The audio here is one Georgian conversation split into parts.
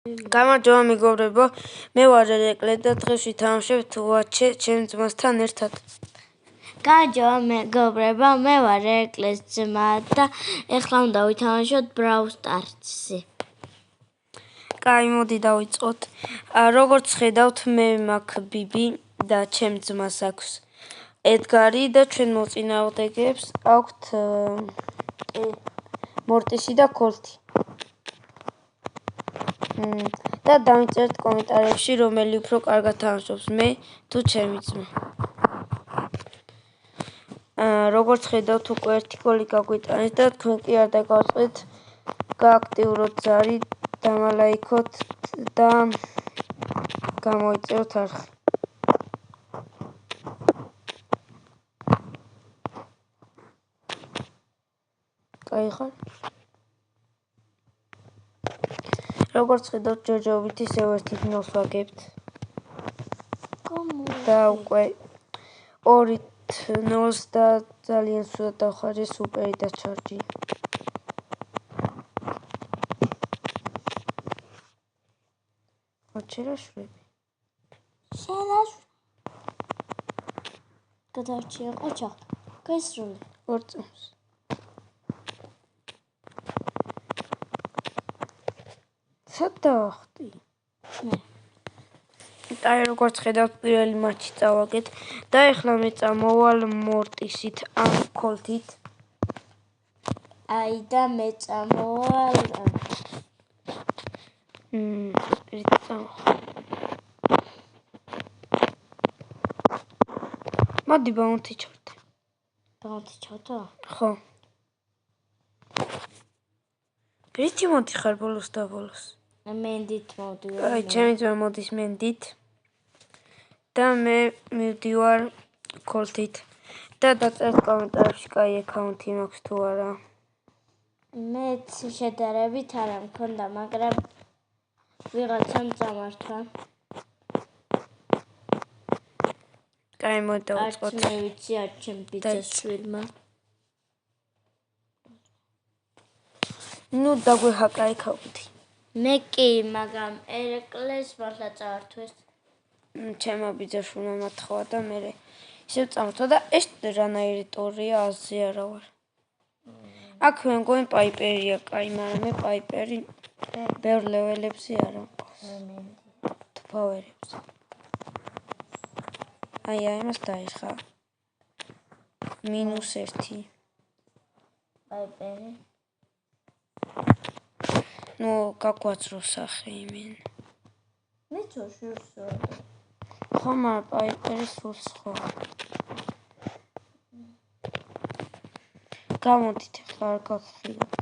გამარჯობა მეგობრებო, მე ვარ ერეკლე და დღეს ვითამაშებთ ვაჩე ჩემ ძმასთან ერთად. გამარჯობა მეგობრებო, მე ვარ ერეკლეს ძმა და ეხლა უნდა ვითამაშოთ Brawl Stars-ი. კაი, მოდი დავიწყოთ. როგორც ხედავთ, მე მაქვს ბიბი და ჩემ ძმას აქვს ედგარი და ჩვენ მოწინააღმდეგეებს აქვთ მორტისი და კოლტი. და დავიწერთ კომენტარებში, რომელი უფრო კარგად თამაშობს, მე თუ ჩემი ძმა. როგორც ხედავთ, უკვე ერთი გოლი გაგვიტანეს და თქვენ კი არ დაგავწყდეთ გააქტიუროთ ზარი, დამალაიქოთ და გამოიწეროთ არხი. კაი ხარ? როგორც ხედავთ, ჯერჯერობით ისევ 1-0 ვაგებთ. და უკვე 2-0 და ძალიან სულად დავხარჯე სუპერი და ჩარჯი. ოჩერაშვები. გადარჩია ყოჩა. გაისრული. 2 წამს. სადახტი. აი, როგორც ხედავთ, პირველი მატჩი წავაგეთ და ეხლა მე წამოვალ მორტისით ან კოლტით. აი და მე წამოვალ მოდი ბაუნტი ჩავდე. ბაუნტი ჩავდა? ხო. რითი მოდი ხარ ბოლოს და ბოლოს? მენდით მოვდივარ. აი, ჩემი ძმა მოდის მენდით. და მე მივდივარ კოლტით. და დაწერთ კომენტარებში, კაი აკაუნთი მაქვს თუ არა. მეც შედარებით არა მქონდა, მაგრამ ვიღაცამ წამართვა. კაი, მოდი დავიწყოთ. არც მე ვიცი, არც ჩემ ბიძას შვილმა. ნუ დაგვეჰაკა აკაუნთი. მე კი, მაგრამ ერეკლეს მართლა წაართვეს. ჩემო ბიძაშვილმა მათხოვა და მე ისევ წამართვა და ეს რანაირი ტორია, აზზე არა ვარ. აქ მე მგონი პაიპერია, კაი, მაგრამ მე პაიპერი ბევრ ლეველებზე არ მყავს. თუ ფაუერებზე. აი, იმას დაიხა. -1. პაიპერი. ნუ გაგვაცრო სახე იმენ. მე წოშურსო. ხო, მაგრამ პაიპერი სულს ხო. გამოდით ახლა არ გაგხილავთ.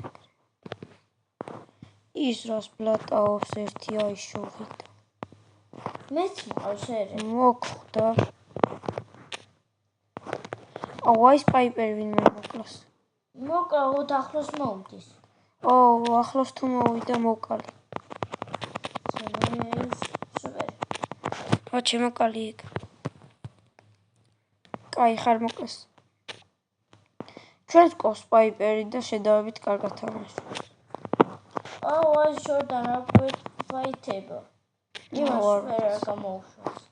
ის რას ბლატაობს ერთი აიშოვით. მეც მყავს ერე. მოხვდა. აუ, ის პაიპერი ვინმე მოკლას. მოკლა ახლოს მოვდის. ახლოს თუ მოვიდა მოკალი. ჩემო კალი იქ. კაი ხარ მოკლეს. ჩვენს ყავს პაიპერი და შედარებით კარგად თამაშობს. აი შორდან რა ფაითება. იმას ვერ გამოუშვებს.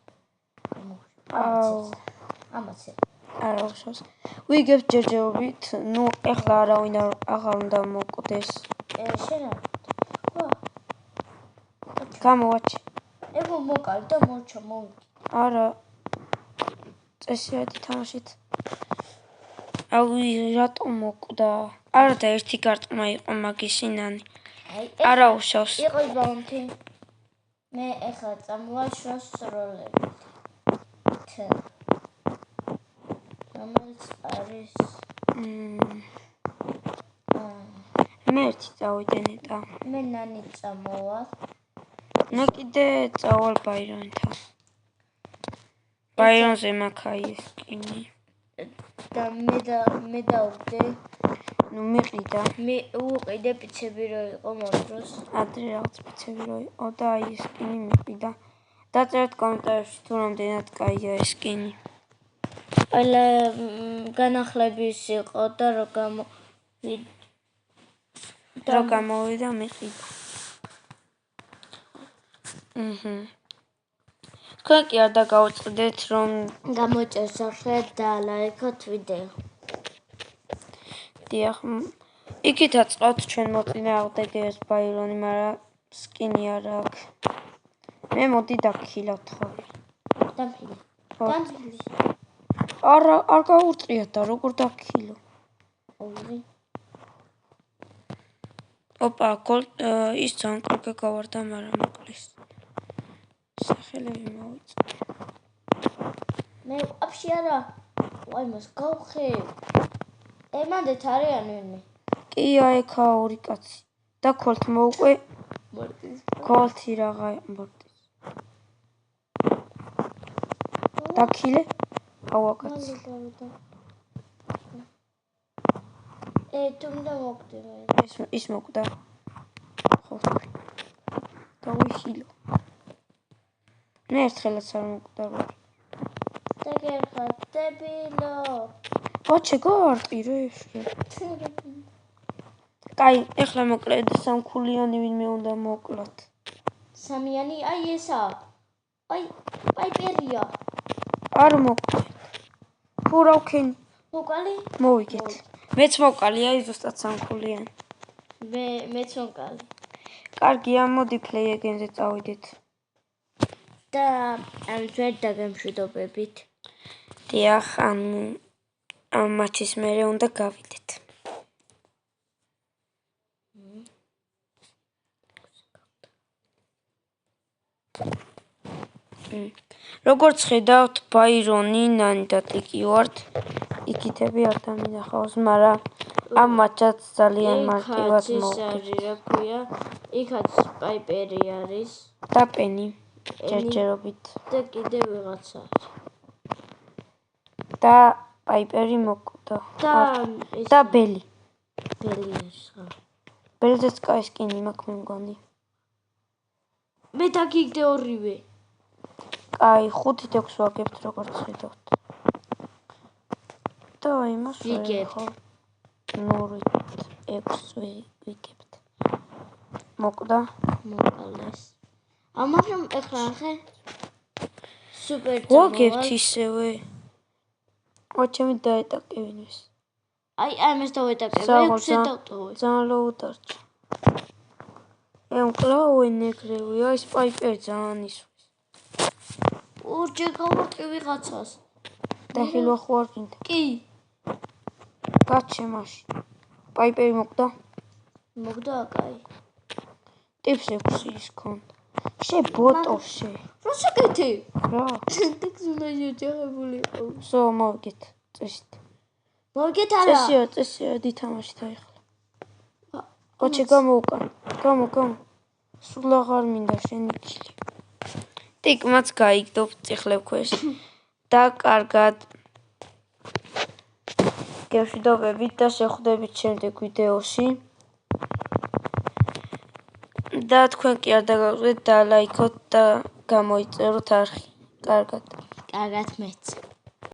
ამაცე. არა უშავს. ვიგებ ჯერჯერობით, ნუ ეხლა არავინ აღარ უნდა მოკვდეს. შენა. გამოვაჩი. ეგო მოკალი და მორჩა მოვიკი. არა. წესიერი თამაშით. აუ, რატომ მოკვდა? არა და ერთი გარტყმა იყო მაგისი ნანი. არა უშავს. იყო ბაუნტი. მე ეხლა წამოვალ შუას როლებით. რომელიც არის მე ერთი წავიდე ნეტა. მე ნანი წამოვალ. მე კიდე წავალ ბაირონთან. ბაირონზე მაქვს ეს სკინი. და მე დავდე. ნუ მიყიდა. მე უყიდე პიცები რო იყო მომდროს. ადრე რაღაც პიცები რო იყო და აი ეს სკინი მიყიდა. დაწერთ კომენტარებში თუ რამდენად კაია ეს სკინი. ალა განახლების იყო და რო გამოვიდა მიყიდა. თქვენ კი არ დაგავიწყდეთ რომ გამოჭერს სახე და ლაიქოთ ვიდეო. დიახ, იქითაც ყავთ ჩვენ მოწინააღმდეგეს ბაირონი, მაგრამ სკინი არ აქვს. მე მოდი დაგქილავთ ხოლმე. დამფილი. არ გაურწიათ და როგორ დაგქილო. ორი. ოპა, ის ძალიან კარგი გავარდა, მაგრამ მოკლის. სახელები მოვიწყე. მე აფში არა. ვაი მას გავხე. ემანდეთ არიან ვინმე. კი აიქა ორი კაცი. და ქოლთ მოუყვე. მორტის. ქოლთი რაღა მორტის. დაქილე? აუა კაცი. თუმდა მოგდი მე. ის მოკვდა. ხო. დავიხილო. მე ერთხელაც არ მოკვდა რა. დაგერხა დებილო. ვაჩე გაარტყირე ესე. კაი, ეხლა მოკლედ სამქულიანი ვინმე უნდა მოკლათ. სამიანი, აი ესა. აი პერია. არ მოკლედ. თუ რა ვქენი? მოკალი? მოვიგეთ. მეც მოკალი, აი ზუსტად სამქულიანი. მეც მოკალი. კარგია, მოდი play again-ზე წავიდეთ. და ამით ვერ დაგემშვიდობებით. დიახ, ამ მატჩის მერე უნდა გავიდეთ. როგორც ხედავთ, ბაირონი, ნანი და ტიკი ვართ. იქითები არ დამინახავს, მაგრამ ამ მატჩაც ძალიან მარტივად მოვიდა. იქაც პაიპერი არის და პენი ჯერჯერობით და კიდე ვიღაცა და პაიპერი მოკვდა და ბელი არის ხო ბელზეც კაი სკინი მაქვს მე მგონი მე დაგიგდე ორივე კაი 5-6 ვაგებთ როგორც ხედავთ და იმას ვიგებთ 0-6 ვიგებთ მოკვდა მოკალეს მაგრამ ეხლა ხე სუპერ ვაგებთ ისევე ოჩემი დაეტაკებინეს აი ამას დავეტაკებ 6-ზე დავტოვე ძალიან ლოუდარჩა ემკლავენ ნეკრევია ის პაიპერი ძალიან ისვეს ორჯერ გავარტყი ვიღაცას და ხილვა ხوارინდა კი გაჩე მაშინ პაიპერი მოკვდა კაი ტიპს 6 ის ქონდა შე ბოტოშე რა შეგეთი რა ტექსტუნაჟი ჯახებული სო მოვიგეთ წესით მოვიგეთ არა წესია დითამაშით აიხლა ოჩე გამოუკან გამო სულ აღარ მინდა შენი ქილი ტიკმაც გაიგდობ წიხლებ ქვეშ და კარგად გემშვიდობებით და შეხვდებით შემდეგ ვიდეოში და თქვენ კი არ დაგაგვიწყდეთ და ლაიქოთ და გამოიწეროთ არხი კარგად მეც